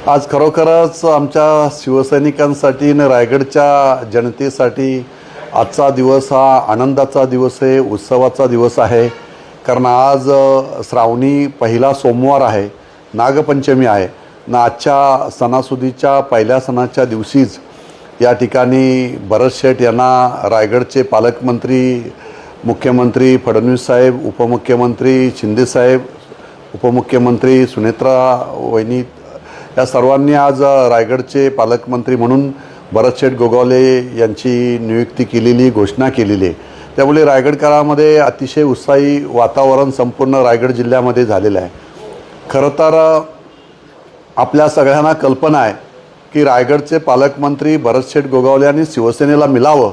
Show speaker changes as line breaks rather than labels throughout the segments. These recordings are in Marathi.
आज खरोखरच आमच्या शिवसैनिकांसाठी आणि रायगडच्या जनतेसाठी आजचा दिवस हा आनंदाचा दिवस आहे, उत्सवाचा दिवस आहे. कारण आज श्रावणी पहिला सोमवार आहे, नागपंचमी आहे ना. आजच्या सणासुदीच्या पहिल्या सणाच्या दिवशीच या ठिकाणी भरत शेठ यांना रायगडचे पालकमंत्री, मुख्यमंत्री फडणवीस साहेब, उपमुख्यमंत्री शिंदे साहेब, उपमुख्यमंत्री सुनेत्रा वहिनी या सर्वांनी आज रायगडचे पालकमंत्री म्हणून भरत शेठ गोगावले यांची नियुक्ती केलेली, घोषणा केलेली आहे. त्यामुळे रायगडकरांमध्ये अतिशय उत्साही वातावरण संपूर्ण रायगड जिल्ह्यामध्ये झालेलं आहे. खरं तर आपल्या सगळ्यांना कल्पना आहे की रायगडचे पालकमंत्री भरत शेठ गोगावले यांनी शिवसेनेला मिळावं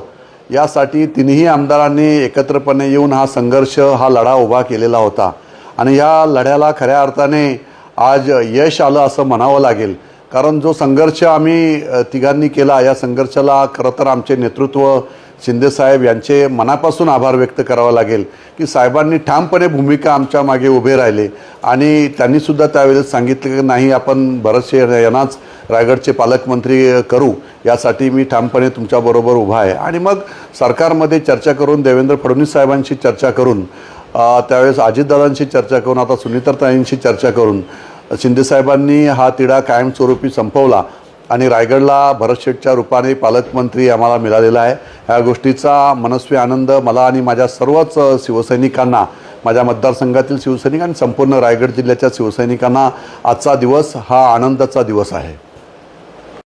यासाठी तिन्ही आमदारांनी एकत्रपणे येऊन हा संघर्ष, हा लढा उभा केलेला होता. आणि या लढ्याला खऱ्या अर्थाने आज यश आलं असं म्हणावं लागेल. कारण जो संघर्ष आम्ही तिघांनी केला, या संघर्षाला खरं तर आमचे नेतृत्व शिंदेसाहेब यांचे मनापासून आभार व्यक्त करावा लागेल की साहेबांनी ठामपणे भूमिका आमच्या मागे उभे राहिले. आणि त्यांनीसुद्धा त्यावेळेस सांगितलं की नाही, आपण भरत शेठ यांनाच रायगडचे पालकमंत्री करू, यासाठी मी ठामपणे तुमच्याबरोबर उभा आहे. आणि मग सरकारमध्ये चर्चा करून, देवेंद्र फडणवीस साहेबांशी चर्चा करून, त्यावेळेस अजितदादांशी चर्चा करून, आता सुनीताताईंशी चर्चा करून शिंदेसाहेबांनी हा तिढा कायमस्वरूपी संपवला आणि रायगडला भरत शेठच्या रूपाने पालकमंत्री आम्हाला मिळालेला आहे. ह्या गोष्टीचा मनस्वी आनंद मला आणि माझ्या सर्वच शिवसैनिकांना, माझ्या मतदारसंघातील शिवसैनिक आणि संपूर्ण रायगड जिल्ह्याच्या शिवसैनिकांना आजचा दिवस हा आनंदाचा दिवस आहे.